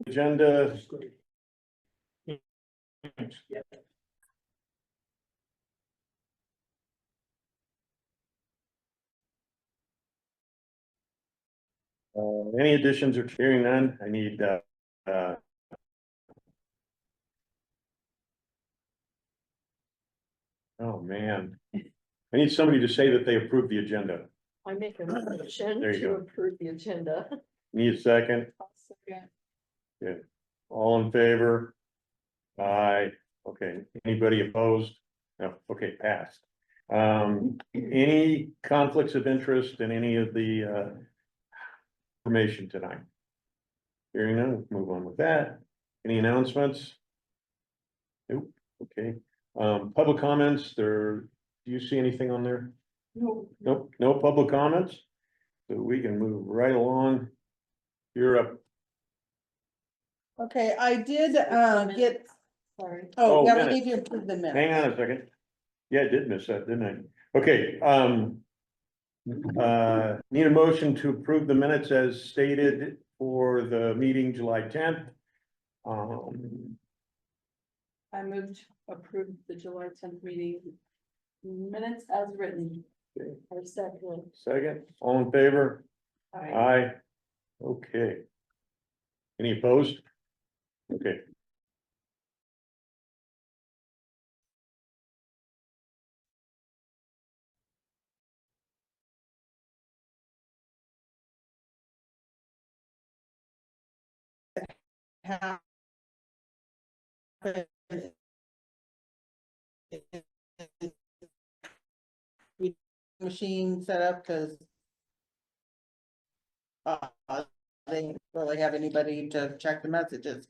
Agenda. Any additions or hearing none? I need oh man, I need somebody to say that they approve the agenda. I make a motion There you to go. approve the agenda. Need a second? Good. All in favor? Aye. Okay. Anybody opposed? No. Okay, passed. Any conflicts of interest in any of the information tonight? Hearing none, move on with that. Any announcements? Nope. Okay. Public comments, do you see anything on there? No. Nope, no public comments. So we can move right along. You're up. Okay, I did get, Sorry. Oh, yeah, minutes. we need to approve the minutes. Hang on a second. Yeah, I did miss that, didn't I? Okay, need a motion to approve the minutes as stated for the meeting July 10th. I moved to approve the July 10th meeting minutes as written. Okay. Or second. Second, all in favor? Aye. Okay. Any opposed? Okay. Machine set up because they didn't really have anybody to check the messages.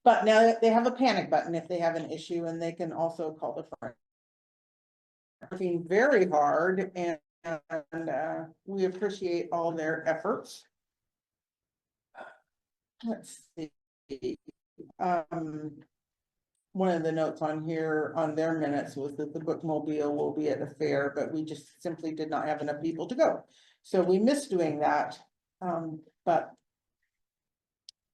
But now they have a panic button if they have an issue, and they can also call the front. Working very hard, and we appreciate all their efforts. Let's see. One of the notes on here on their minutes was that the bookmobile will be at a fair, but we just simply did not have enough people to go. So we missed doing that. But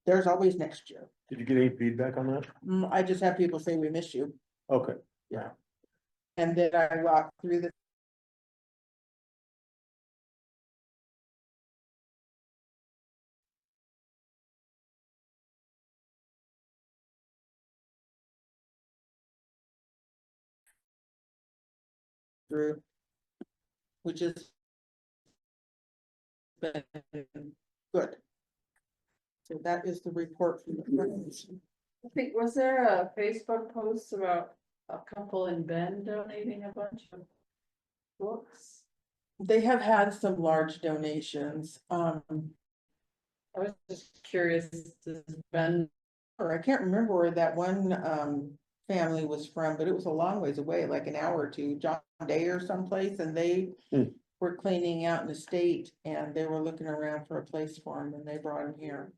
there's always next year. Did you get any feedback on that? I just have people say we miss you. Okay. And then I walked through the through, which is been good. So that is the report from the friends. I think, was there a Facebook post about a couple in Bend donating a bunch of books? They have had some large donations. I was just curious, does Bend, Or I can't remember where that one family was from, but it was a long ways away, like an hour or two, John Day or someplace, and they were cleaning out in the state, and they were looking around for a place for him, and they brought him here.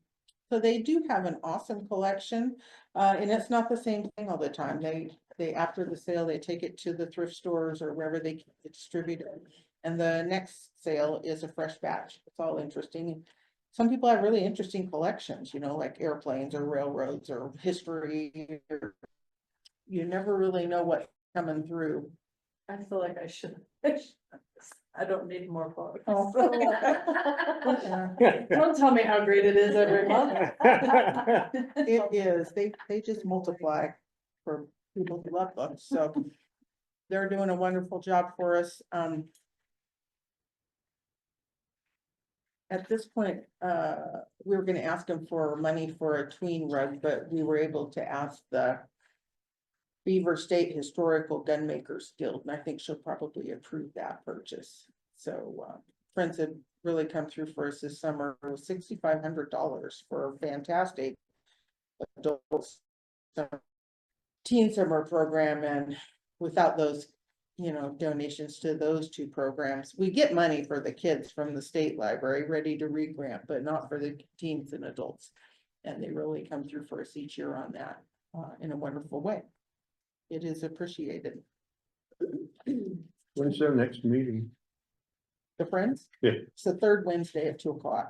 So they do have an awesome collection, and it's not the same thing all the time. They after the sale, they take it to the thrift stores or wherever they distribute it. And the next sale is a fresh batch. It's all interesting. Some people have really interesting collections, you know, like airplanes or railroads or history. You never really know what's coming through. I feel like I should, I don't need more books. Oh. Don't tell me how great it is every month. It is, they just multiply for people who love books, so they're doing a wonderful job for us. At this point, we were gonna ask them for money for a tween rug, but we were able to ask the Beaver State Historical Gunmakers Guild, and I think she'll probably approve that purchase. So, friends have really come through for us this summer. It was $6,500 for a fantastic adult teen summer program, and without those, you know, donations to those two programs, we get money for the kids from the state library, ready to read grant, but not for the teens and adults. And they really come through for us each year on that, in a wonderful way. It is appreciated. When's their next meeting? the Friends. Yeah. It's the third Wednesday at 2:00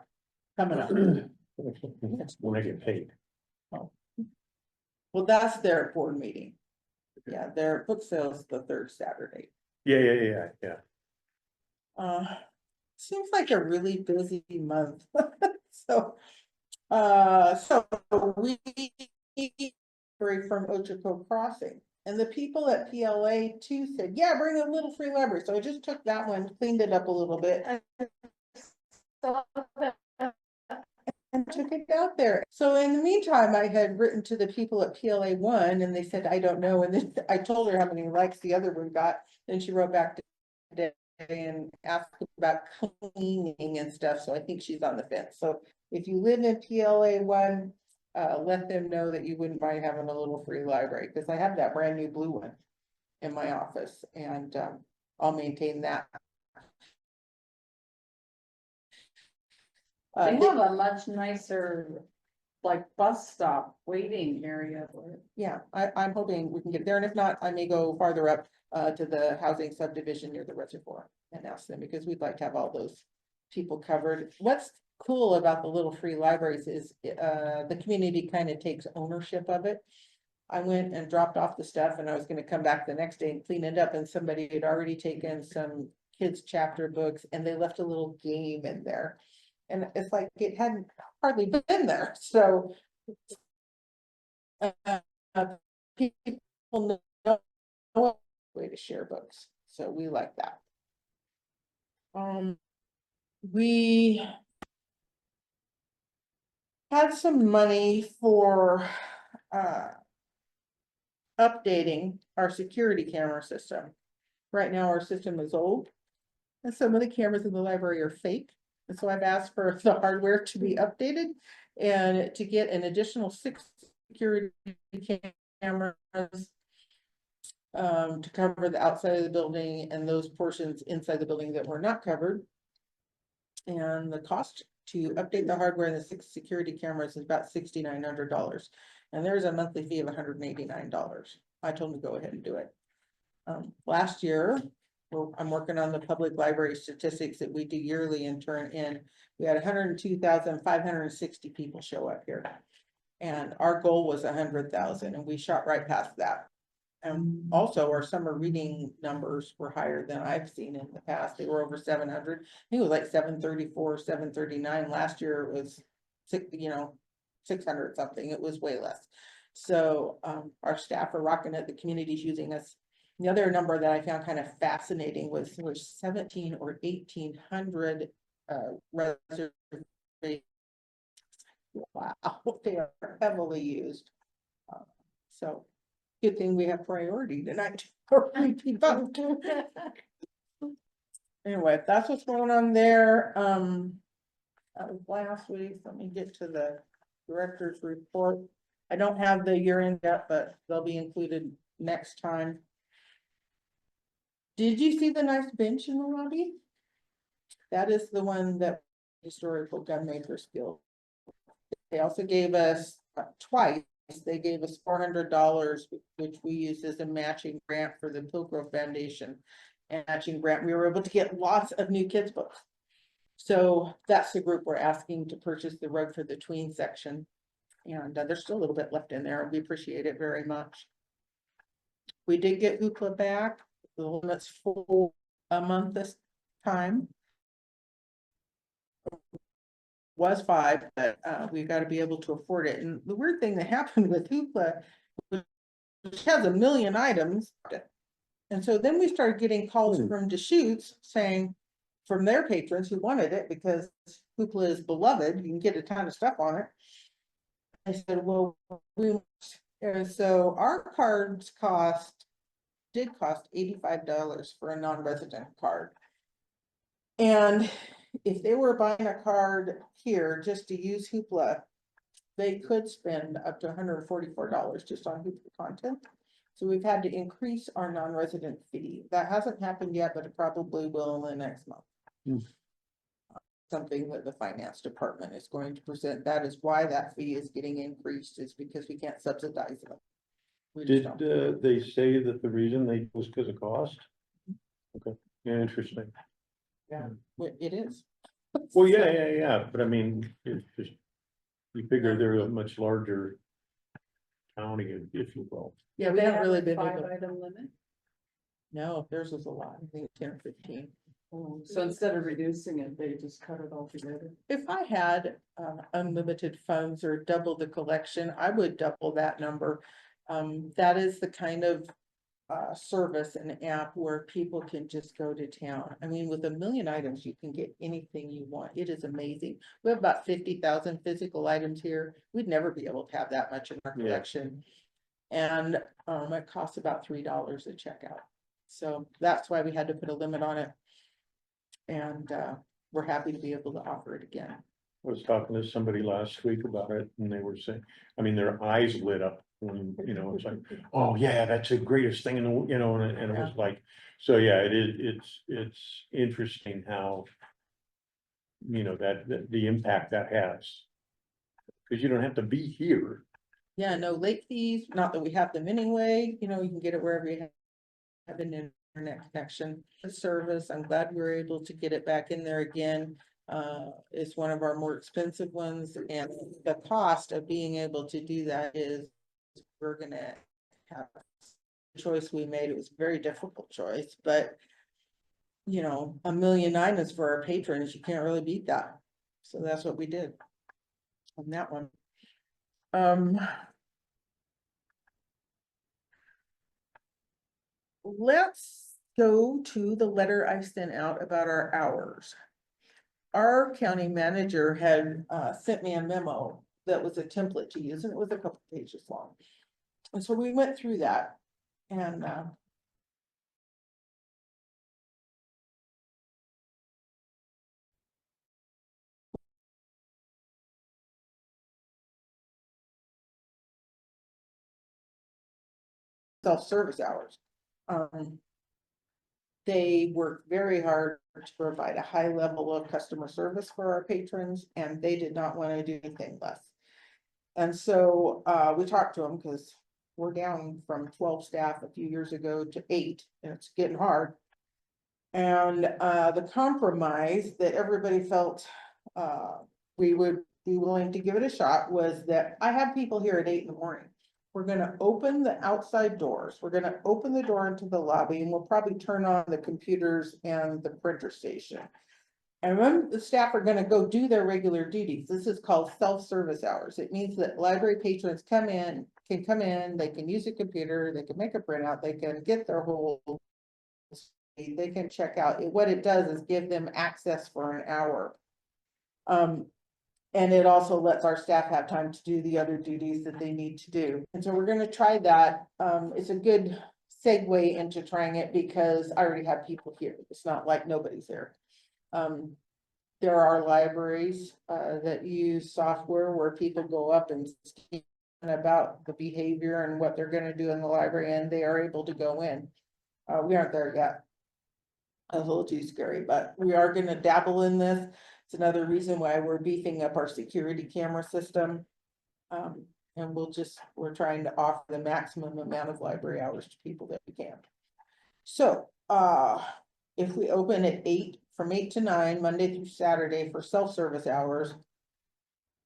coming up. When I get paid. Well, that's their board meeting. Yeah, their book sale's the third Saturday. Yeah. Seems like a really busy month. So, so we break from Ochoco Crossing. And the people at PLA too said, yeah, bring a little free library. So I just took that one, cleaned it up a little bit. And took it out there. So in the meantime, I had written to the people at PLA 1 and they said, I don't know. And then I told her how many likes the other one got. Then she wrote back today and asked about cleaning and stuff. So I think she's on the fence. So if you live in PLA 1, let them know that you wouldn't mind having a little free library, because I have that brand new blue one in my office, and I'll maintain that. They have a much nicer, like, bus stop waiting area. Yeah, I'm hoping we can get there, and if not, I may go farther up to the housing subdivision near the reservoir and ask them, because we'd like to have all those people covered. What's cool about the little free libraries is the community kind of takes ownership of it. I went and dropped off the stuff and I was gonna come back the next day and clean it up, and somebody had already taken some kids' chapter books and they left a little game in there. And it's like it hadn't hardly been there, so people know a way to share books, so we like that. We had some money for updating our security camera system. Right now, our system is old, and some of the cameras in the library are fake. And so I've asked for the hardware to be updated and to get an additional 6 security cameras to cover the outside of the building and those portions inside the building that were not covered. And the cost to update the hardware and the 6 security cameras is about $6,900. And there's a monthly fee of $189. I told them to go ahead and do it. Last year, I'm working on the public library statistics that we do yearly and turn in. We had 102,560 people show up here. And our goal was 100,000, and we shot right past that. And also our summer reading numbers were higher than I've seen in the past. They were over 700. I think it was like 734, 739. Last year it was 600 something. It was way less. So our staff are rocking it. The community's using us. The other number that I found kind of fascinating was there were 17 or 1,800 reservations. Wow, they are heavily used. So good thing we have priority tonight. Anyway, that's what's going on there. That was last week. Let me get to the director's report. I don't have the year-end yet, but they'll be included next time. Did you see the nice bench in the lobby? That is the one that Historical Gun Makers Guild. They also gave us twice. They gave us $400, which we used as a matching grant for the Pilgrim Foundation. And matching grant, we were able to get lots of new kids' books. So that's the group we're asking to purchase the rug for the tween section. And there's still a little bit left in there. We appreciate it very much. We did get Hoopla back. The limit's for a month this time. Was 5, but we've got to be able to afford it. And the weird thing that happened with Hoopla, which has 1 million items, and so then we started getting calls from Deschutes saying, from their patrons who wanted it because Hoopla is beloved, you can get a ton of stuff on it. I said, well, so our cards did cost $85 for a non-resident card. And if they were buying a card here just to use Hoopla, they could spend up to $144 just on Hoopla content. So we've had to increase our non-resident fee. That hasn't happened yet, but it probably will in the next month. Something that the finance department is going to present. That is why that fee is getting increased, is because we can't subsidize them. Did they say that the reason was because of cost? Okay, yeah, interesting. It is. Well, yeah, but I mean, it's just, you figure they're a much larger county, if you will. Yeah, we They haven't have really a been able, 5-item limit. no, theirs was a lot, I think 10 or 15. So instead of reducing it, they just cut it all together. If I had unlimited funds or double the collection, I would double that number. That is the kind of service and app where people can just go to town. I mean, with 1 million items, you can get anything you want. It is amazing. We have about 50,000 physical items here. We'd never be able to have that much in our Yeah. collection. And it costs about $3 a checkout. So that's why we had to put a limit on it. And we're happy to be able to offer it again. I was talking to somebody last week about it and they were saying, I mean, their eyes lit up when, you know, it's like, oh yeah, that's the greatest thing in the, you know, and it was like, so yeah, it is, it's interesting how, you know, that the impact that has. Cause you don't have to be here. Yeah, no late fees, not that we have them anyway, you know, you can get it wherever you have an internet connection. The service, I'm glad we were able to get it back in there again. It's one of our more expensive ones, and the cost of being able to do that is we're gonna have the choice we made. It was a very difficult choice, but you know, 1 million items for our patrons, you can't really beat that. So that's what we did on that one. Let's go to the letter I sent out about our hours. Our county manager had sent me a memo that was a template to use, and it was a couple pages long. And so we went through that and self-service hours. They work very hard to provide a high level of customer service for our patrons, and they did not want to do anything less. And so we talked to them because we're down from 12 staff a few years ago to 8, and it's getting hard. And the compromise that everybody felt we would be willing to give it a shot was that I have people here at 8 in the morning. We're gonna open the outside doors. We're gonna open the door into the lobby, and we'll probably turn on the computers and the printer station. And then the staff are gonna go do their regular duties. This is called self-service hours. It means that library patrons can come in, they can use a computer, they can make a printout, they can get their whole, they can check out. What it does is give them access for an hour. And it also lets our staff have time to do the other duties that they need to do. And so we're gonna try that. It's a good segue into trying it because I already have people here. It's not like nobody's there. There are libraries that use software where people go up and speak about the behavior and what they're gonna do in the library, and they are able to go in. We aren't there yet. A little too scary, but we are gonna dabble in this. It's another reason why we're beefing up our security camera system. And we're trying to offer the maximum amount of library hours to people that we can. So, if we open at 8, from 8 to 9, Monday through Saturday for self-service hours,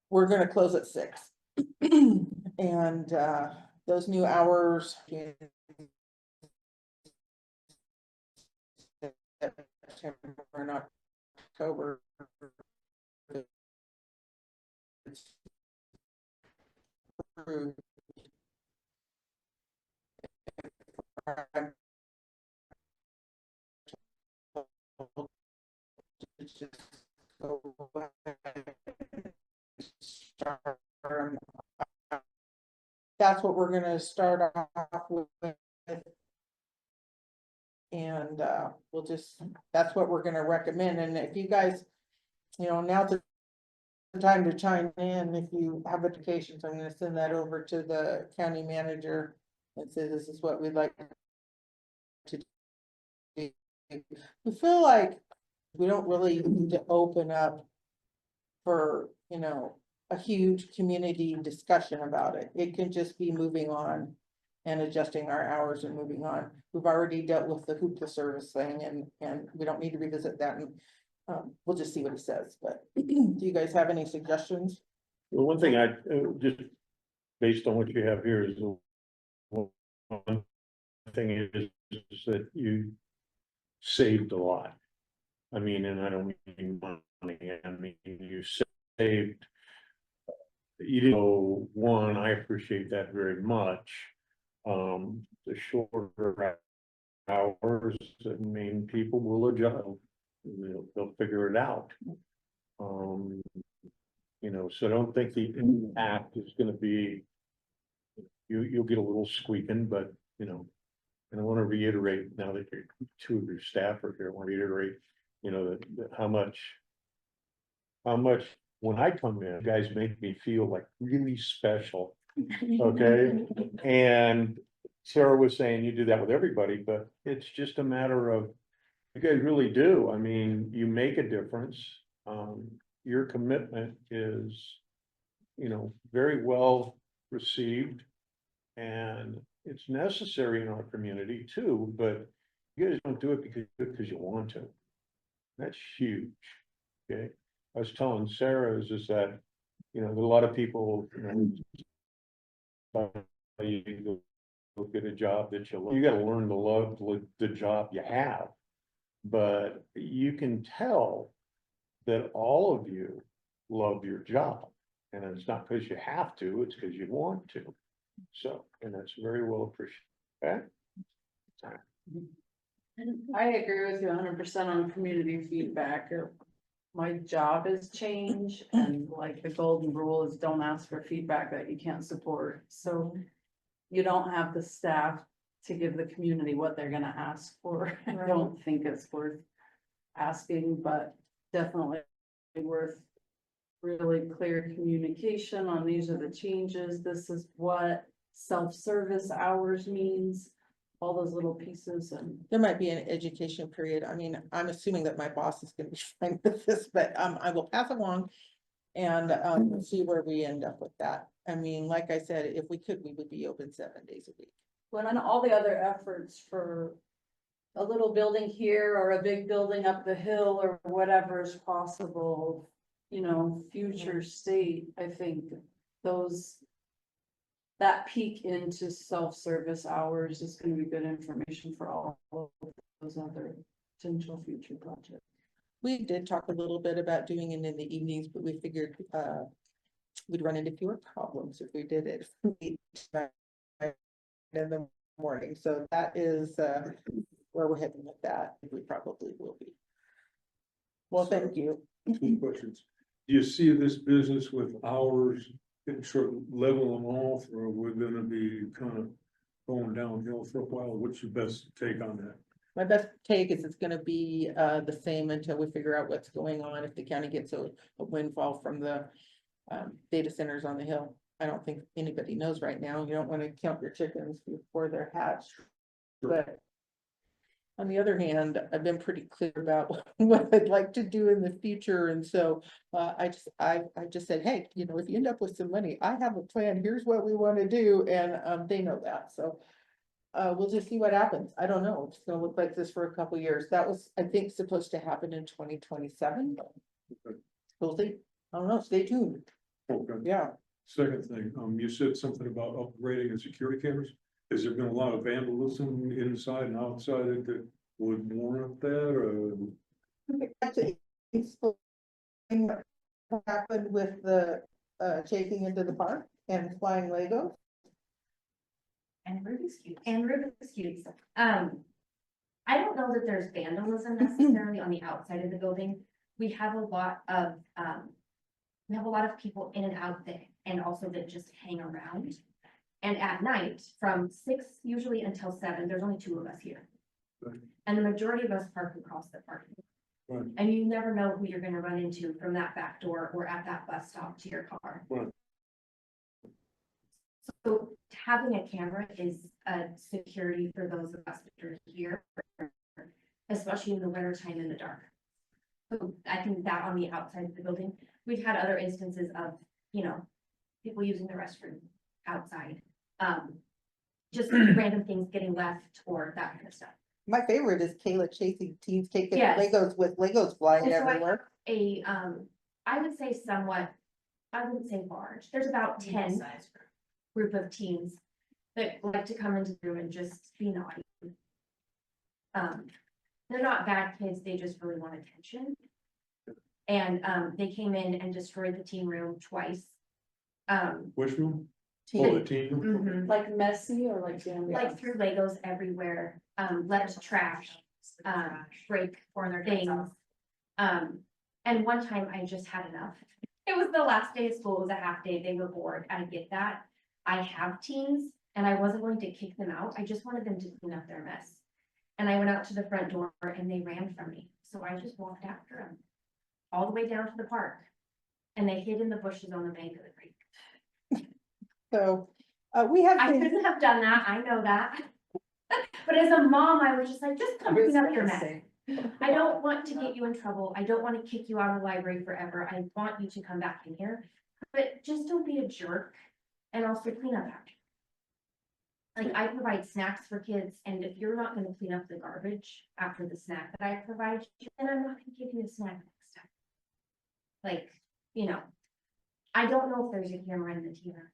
we're gonna close at 6. And, those new hours in September and October. That's what we're gonna start off with. And that's what we're gonna recommend. And if you guys, you know, now's the time to chime in. If you have applications, I'm gonna send that over to the county manager and say this is what we'd like to do. We feel like we don't really need to open up for, you know, a huge community discussion about it. It can just be moving on and adjusting our hours and moving on. We've already dealt with the hoopla service thing and we don't need to revisit that, and we'll just see what he says, but do you guys have any suggestions? Well, one thing I, just based on what you have here is, one thing is that you saved a lot. I mean, and I don't mean money, I mean, you saved. You didn't know, one, I appreciate that very much. The shorter hours, I mean, people will adjust, they'll figure it out. You know, so I don't think the impact is gonna be, you'll get a little squeaking, but, you know, and I wanna reiterate, now that two of your staff are here, I wanna reiterate, you know, that how much, when I come in, you guys make me feel like really special, okay? And Sarah was saying you do that with everybody, but it's just a matter of, you guys really do. I mean, you make a difference. Your commitment is, you know, very well received. And it's necessary in our community too, but you guys don't do it because you want to. That's huge, okay? I was telling Sarah is that, you know, a lot of people, you know, you go get a job that you love. You gotta learn to love the job you have. But you can tell that all of you love your job. And it's not because you have to, it's because you want to. So, and that's very well appreciated. Okay? I agree with you 100% on community feedback. My job is change, and like the golden rule is don't ask for feedback that you can't support. So you don't have the staff to give the community what they're gonna ask for. I don't think it's worth asking, but definitely worth really clear communication on these are the changes. This is what self-service hours means, all those little pieces. And There might be an education period. I mean, I'm assuming that my boss is gonna be fine with this, but I will pass along. And see where we end up with that. I mean, like I said, if we could, we would be open 7 days a week. when on all the other efforts for a little building here or a big building up the hill or whatever is possible, you know, future state, I think that peek into self-service hours is gonna be good information for all of those other potential future projects. We did talk a little bit about doing it in the evenings, but we figured we'd run into fewer problems if we did it in the morning. So that is where we're heading with that. We probably will be. Well, thank you. Two questions. Do you see this business with hours sort of leveling off, or we're gonna be kind of going downhill for a while? What's your best take on that? My best take is it's gonna be the same until we figure out what's going on. If the county gets a windfall from the data centers on the hill. I don't think anybody knows right now. You don't want to count your chickens before they're hatched. But on the other hand, I've been pretty clear about what I'd like to do in the future. And so I just said, hey, you know, if you end up with some money, I have a plan. Here's what we want to do. And they know that. So we'll just see what happens. I don't know. It's gonna look like this for a couple years. That was, I think, supposed to happen in 2027. Okay. We'll see. I don't know. Stay tuned. Okay. Yeah. Second thing, you said something about upgrading the security cameras. Has there been a lot of vandalism inside and outside that would warrant that, or? To explain what happened with the chasing into the park and flying Legos. And Rubik's Cubes. I don't know that there's vandalism necessarily on the outside of the building. We have a lot of people in and out that, and also that just hang around. And at night, from 6 usually until 7, there's only 2 of us here. Right. And the majority of us park across the parking. Right. And you never know who you're gonna run into from that back door or at that bus stop to your car. Right. So having a camera is a security for those of us that are here, especially in the winter time in the dark. So I think that on the outside of the building, we've had other instances of, you know, people using the restroom outside. just random things getting left or that kind of stuff. My favorite is Kayla chasing teens, taking Yes. Legos with Legos flying And so everywhere. I would say somewhat, I wouldn't say large, there's about 10 group of teens that like to come into the room and just be naughty. They're not bad kids, they just really want attention. And, they came in and destroyed the teen room twice. Which room? Oh, Teen- the teen room? Mhm. Like messy or like jam? Like threw Legos everywhere, left trash, break things. And one time I just had enough. It was the last day of school, it was a half day, they were bored, I get that. I have teens and I wasn't going to kick them out, I just wanted them to clean up their mess. And I went out to the front door and they ran from me, so I just walked after them. All the way down to the park. And they hid in the bushes on the bank of the creek. So, we have. I things- couldn't have done that, I know that. But as a mom, I was just like, just come clean up your mess. I don't want to get you in trouble. I don't want to kick you out of the library forever. I want you to come back in here. But just don't be a jerk and also clean up after. Like I provide snacks for kids and if you're not gonna clean up the garbage after the snack that I provide you, then I'm not gonna give you a snack next time. Like, you know, I don't know if there's a camera in the theater.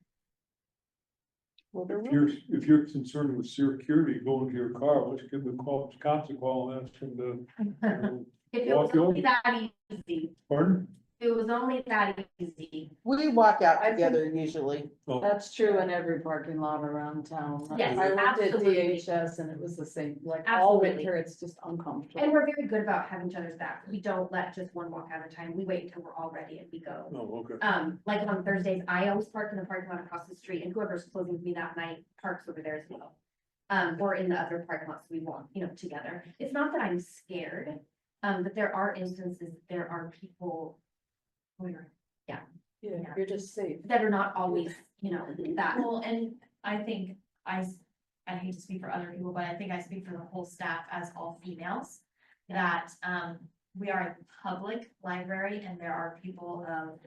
Well, there If will- you're concerned with security, go into your car, let's give the cops a call and ask them to, If it was Walk you only that easy, pardon? if it was only that easy. We walk out I think- together usually. Oh, That's true in every parking lot around town. Yes, I worked at absolutely. DHS and it was the same, like all Absolutely. winter, it's just uncomfortable. And we're very good about having each other's back. We don't let just one walk at a time. We wait until we're all ready and we go. oh, okay. Like on Thursdays, I always park in the parking lot across the street and whoever's closing with me that night parks over there as well. Or in the other parking lots we want, you know, together. It's not that I'm scared, but there are instances, there are people Yeah, you're just safe. that are not always, you know, that. Well, and I think I hate to speak for other people, but I think I speak for the whole staff as all females. That, we are a public library and there are people of,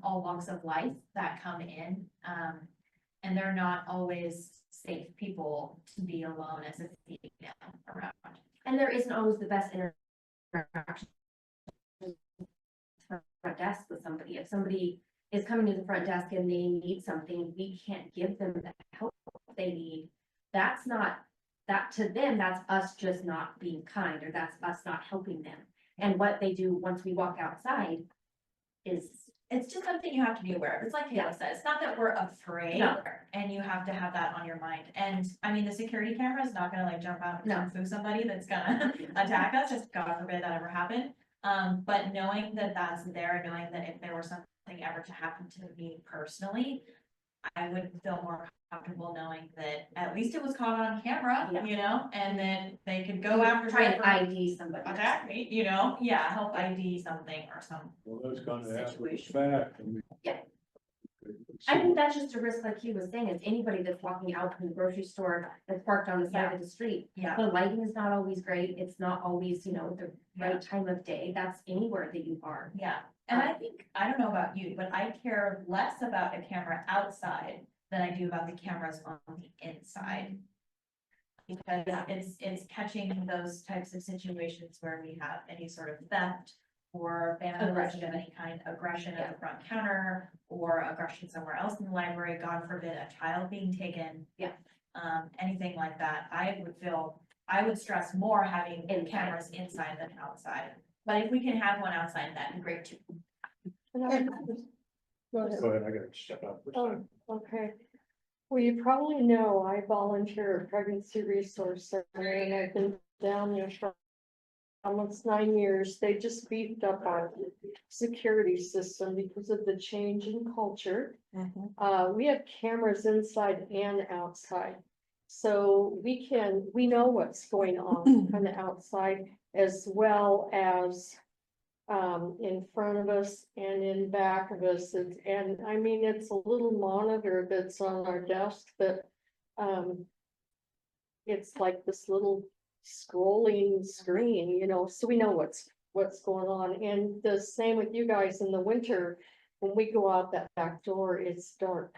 all walks of life that come in. And they're not always safe people to be alone as a female around. And there isn't always the best interaction. Front desk with somebody. If somebody is coming to the front desk and they need something, we can't give them the help they need. That's not, that to them, that's us just not being kind, or that's us not helping them. And what they do once we walk outside is, It's just something you have to be aware of. It's like Kayla said, it's not that we're afraid. No. And you have to have that on your mind. And I mean, the security camera is not gonna like jump out and No. kung fu somebody that's gonna attack us, just God forbid that ever happen. But knowing that that's there, knowing that if there were something ever to happen to me personally, I would feel more comfortable knowing that at least it was caught on camera, Yeah. you know, and then they could go after. try and me for- ID somebody. Attack me, you know, yeah, help ID something or something. Well, that's kind of after the Situation. fact. I mean. Yeah. I think that's just a risk, like he was saying, is anybody that's walking out from the grocery store that's parked on the side of the street. Yeah, The lighting is not always great. It's not always, you know, the right time of day. That's anywhere that you are. yeah, and I think, I don't know about you, but I care less about a camera outside than I do about the cameras on the inside. Because it's catching those types of situations where we have any sort of theft or vandalism of any kind, aggression at the front counter, or aggression somewhere else in the library, God forbid, a child being taken. Yeah. Anything like that, I would stress more having Inside. cameras inside than outside. But if we can have one outside, that'd be great too. Go ahead. Go ahead, I gotta step out for a second. Okay. Well, you probably know I volunteer at Pregnancy Resource Center and I've been down there for almost 9 years. They just beefed up our security system because of the change in culture. We have cameras inside and outside. So we know what's going on on the outside as well as in front of us and in back of us. And I mean, it's a little monitor that's on our desk that, it's like this little scrolling screen, you know, so we know what's going on. And the same with you guys in the winter, when we go out that back door, it's dark.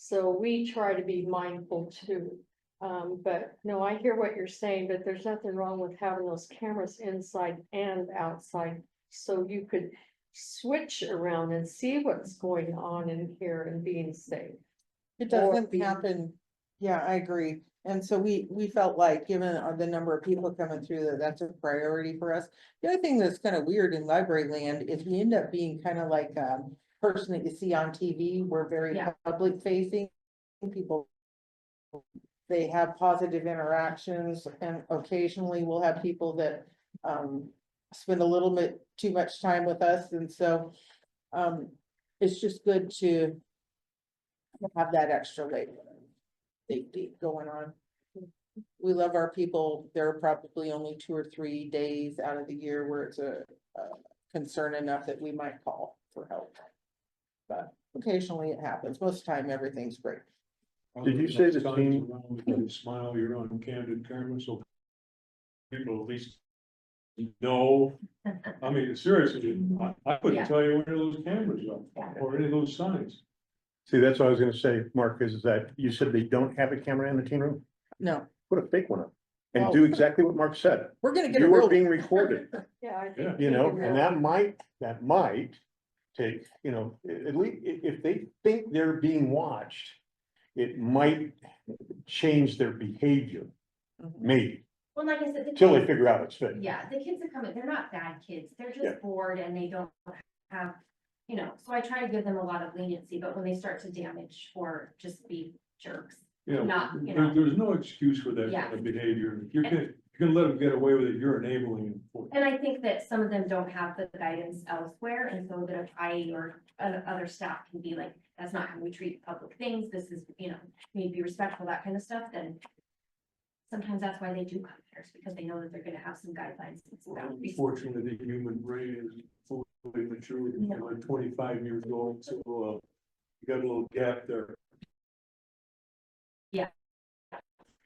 So we try to be mindful too. But no, I hear what you're saying, but there's nothing wrong with having those cameras inside and outside. So you could switch around and see what's going on in here and being safe. It Or doesn't be- happen, yeah, I agree, and so we felt like, given the number of people coming through, that that's a priority for us. The other thing that's kind of weird in library land is we end up being kind of like a person that you see on TV, we're very Yeah. public facing. People, they have positive interactions, and occasionally we'll have people that spend a little bit too much time with us, and so it's just good to have that extra layer of safety going on. We love our people. There are probably only 2 or 3 days out of the year where it's a concern enough that we might call for help. But occasionally it happens. Most of the time, everything's great. Did you say the Signs team- around with a smile, you're on candid camera, so people at least know. I mean, seriously, I couldn't Yeah. tell you where those cameras are, or any of those signs. See, that's what I was gonna say, Mark, is that you said they don't have a camera in the teen room? No, Put a fake one up. And Well- do exactly what Mark said. we're gonna get a You are real being one. recorded, Yeah, I Yeah. think. you know, maybe and we'll- that might take, you know, at least if they think they're being watched, it might change their behavior, Mhm. maybe, Well, like I said, the until they kids, figure out it's fake. yeah, the kids that come in, they're not bad kids, they're Yeah. just bored and they don't have, you know, so I try to give them a lot of leniency, but when they start to damage or just be jerks. You know, Not, you know. there's no excuse for that Yeah. kind of behavior. If you're gonna let them get away with it, you're enabling them for it. And I think that some of them don't have the guidance elsewhere, and so that if I or other staff can be like, that's not how we treat public things, this is, you know, we need to be respectful, that kind of stuff, then sometimes that's why they do come here, is because they know that they're gonna have some guidelines and some boundaries. Unfortunately, the human brain is fully mature, you know, at 25 years old, so, you got a little gap there.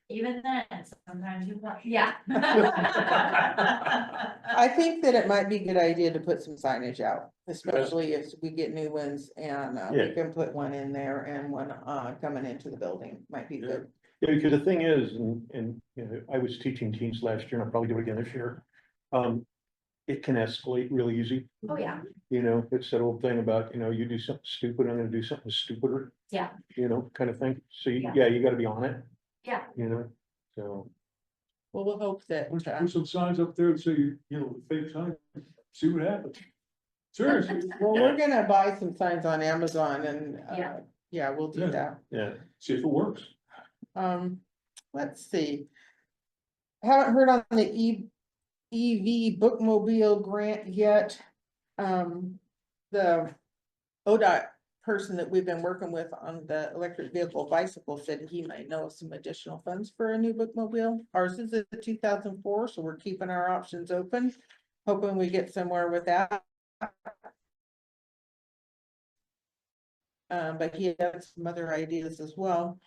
Even then, sometimes you watch. Yeah. I think that it might be a good idea to put some signage out, especially if we get new ones, and we Yeah. can put one in there and one coming into the building might be good. Yeah, because the thing is, and, you know, I was teaching teens last year, and I'll probably do it again this year. It can escalate really easy, Oh, yeah, you know, it's that old thing about, you know, you do something stupid, I'm gonna do something stupider. Yeah. You know, kind of thing, so Yeah. yeah, you gotta be on it, yeah, you know, so. Well, we'll hope that, Put some signs up there that say, you know, fake signs, see what happens. Seriously, well, we're gonna buy some signs on Amazon and, Yeah. yeah, we'll do Yeah. that. Yeah, see if it works. Let's see. Haven't heard on the EV bookmobile grant yet. The ODOT person that we've been working with on the electric vehicle bicycle said he might know of some additional funds for a new bookmobile. Ours is a 2004, so we're keeping our options open, hoping we get somewhere with that. But he has some other ideas as well.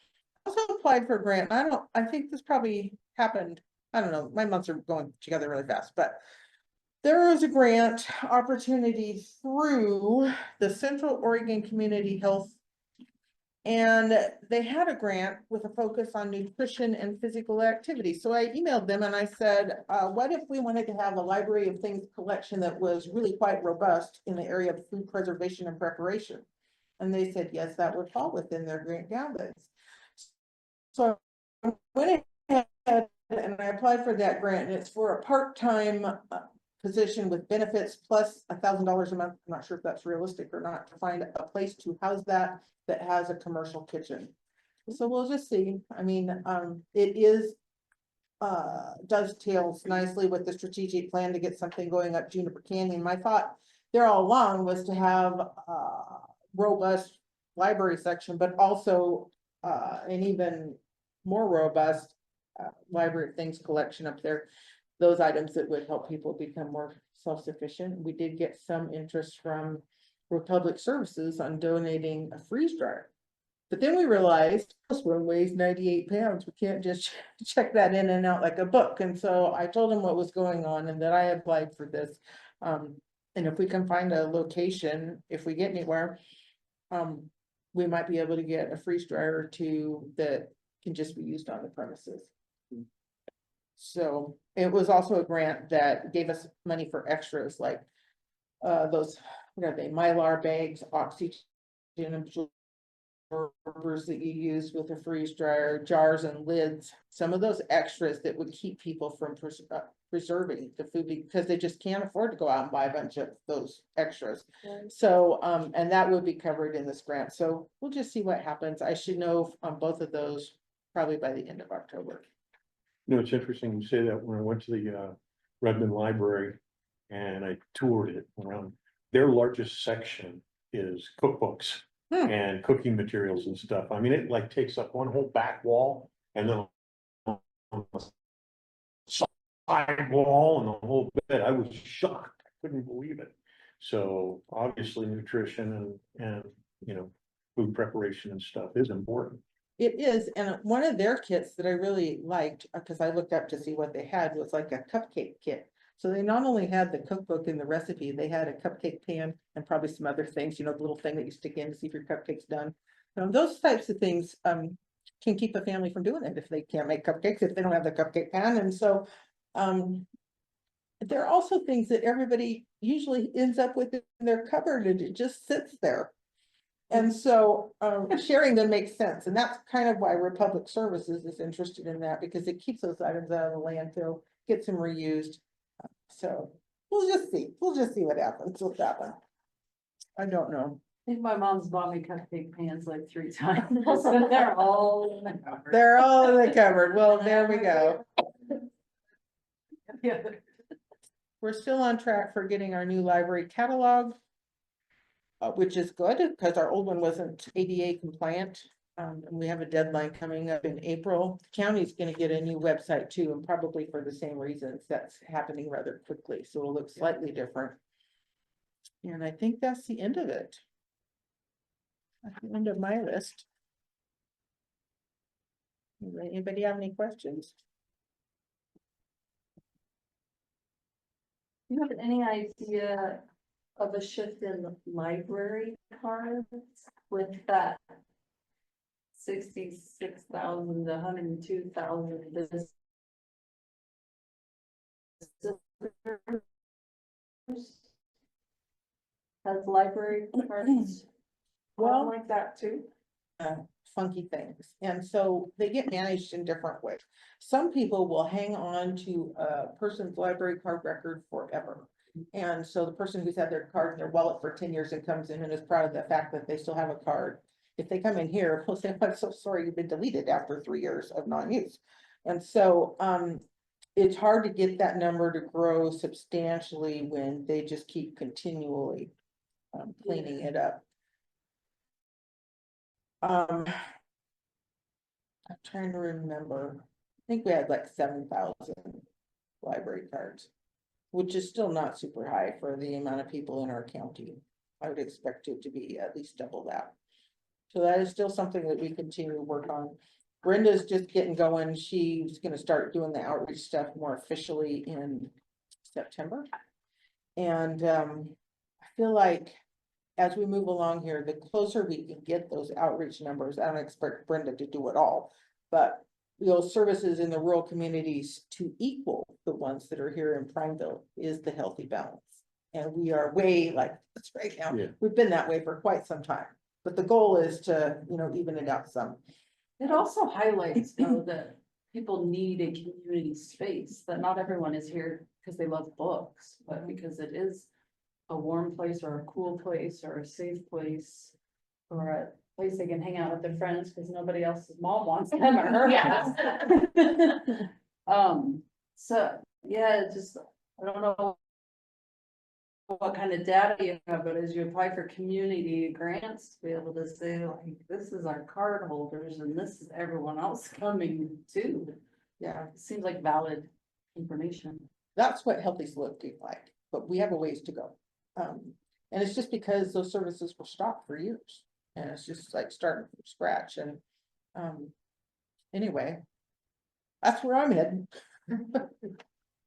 Also applied for a grant. I think this probably happened. I don't know, my months are going together really fast, but there was a grant opportunity through the Central Oregon Community Health. And they had a grant with a focus on nutrition and physical activity. So I emailed them and I said, what if we wanted to have a library of things collection that was really quite robust in the area of food preservation and preparation? And they said, yes, that would fall within their grant guidelines. So I went ahead and I applied for that grant, and it's for a part-time position with benefits plus $1,000 a month. I'm not sure if that's realistic or not, to find a place to house that has a commercial kitchen. So we'll just see. I mean, it is dovetails nicely with the strategic plan to get something going up Juniper Canyon. My thought there all along was to have robust library section, but also an even more robust library of things collection up there. Those items that would help people become more self-sufficient. We did get some interest from Republic Services on donating a freeze dryer. But then we realized this one weighs 98 pounds. We can't just check that in and out like a book. And so I told him what was going on and that I applied for this. And if we can find a location, if we get anywhere, we might be able to get a freeze dryer or two that can just be used on the premises. So it was also a grant that gave us money for extras like those, what are they, Mylar bags, oxygen absorbers that you use with a freeze dryer, jars and lids, some of those extras that would keep people from preserving the food because they just can't afford to go out and buy a bunch of those extras. So, and that would be covered in this grant. So we'll just see what happens. I should know on both of those probably by the end of October. You know, it's interesting you say that. When I went to the Redmond Library and I toured it around, their largest section is cookbooks and cooking materials and stuff. I mean, it like takes up one whole back wall and then on the side wall and the whole bit. I was shocked. I couldn't believe it. So obviously nutrition and you know, food preparation and stuff is important. It is, and one of their kits that I really liked, because I looked up to see what they had, was like a cupcake kit. So they not only had the cookbook and the recipe, they had a cupcake pan and probably some other things, you know, the little thing that you stick in to see if your cupcake's done. Those types of things can keep a family from doing it if they can't make cupcakes, if they don't have the cupcake pan. And so there are also things that everybody usually ends up with in their cupboard and it just sits there. And so sharing them makes sense. And that's kind of why Republic Services is interested in that, because it keeps those items out of the landfill, gets them reused. So we'll just see what happens with that one. I don't know. I think my mom's bought me cupcake pans like 3 times. So they're all in the cupboard. They're all in the cupboard. Well, there we go. Yeah. We're still on track for getting our new library catalog. Which is good because our old one wasn't ADA compliant. And we have a deadline coming up in April. The county's gonna get a new website too, and probably for the same reasons. That's happening rather quickly, so it'll look slightly different. And I think that's the end of it. That's the end of my list. Anybody have any questions? Do you have any idea of a shift in library cards with that 66,000 to 102,000 visitors? Has library cards Well, like that too? Funky things, and so they get managed in different ways. Some people will hang on to a person's library card record forever. And so the person who's had their card in their wallet for 10 years and comes in and is proud of the fact that they still have a card. If they come in here, we'll say, I'm so sorry, you've been deleted after 3 years of non-use. And so it's hard to get that number to grow substantially when they just keep continually cleaning it up. I'm trying to remember. I think we had like 7,000 library cards, which is still not super high for the amount of people in our county. I would expect it to be at least double that. So that is still something that we continue to work on. Brenda's just getting going. She's gonna start doing the outreach stuff more officially in September. And I feel like as we move along here, the closer we can get those outreach numbers, I don't expect Brenda to do it all, but those services in the rural communities to equal the ones that are here in Prineville is the healthy balance. And we are way like this right now. Yeah. We've been that way for quite some time, but the goal is to, you know, even it out some. It also highlights though that people need a community space, that not everyone is here because they love books, but because it is a warm place or a cool place or a safe place. Or a place they can hang out with their friends because nobody else's mom wants them or her. Yes. So, yeah, it's just, I don't know what kind of data you have, but as you apply for community grants, to be able to say like, this is our card holders and this is everyone else coming too. Yeah, It seems like valid information. that's what Healthy's looked like, but we have a ways to go. And it's just because those services were stopped for years. And it's just like starting from scratch and, anyway. That's where I'm heading.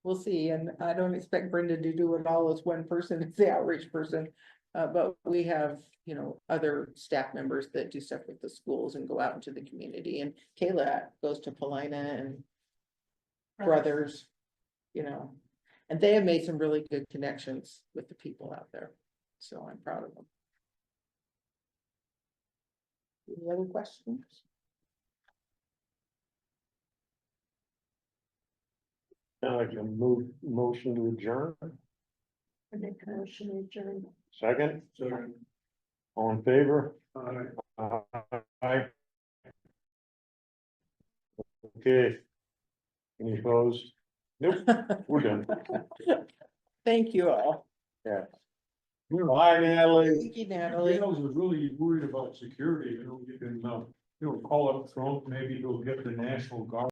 We'll see, and I don't expect Brenda to do it all as one person, as the outreach person. But we have, you know, other staff members that do stuff with the schools and go out into the community, and Kayla goes to Paulina and Brothers, you know. And they have made some really good connections with the people out there, so I'm proud of them. Any other questions? Now I can move, motion to adjourn, I make a motion to adjourn. second, So, all in favor? uh, Aye. Okay. Any opposed? Nope, we're done. Thank you all. Yeah. Bye, Natalie. Thank you, Natalie. Gales is really worried about security, you know, you can, call up Trump, maybe he'll get the National Guard.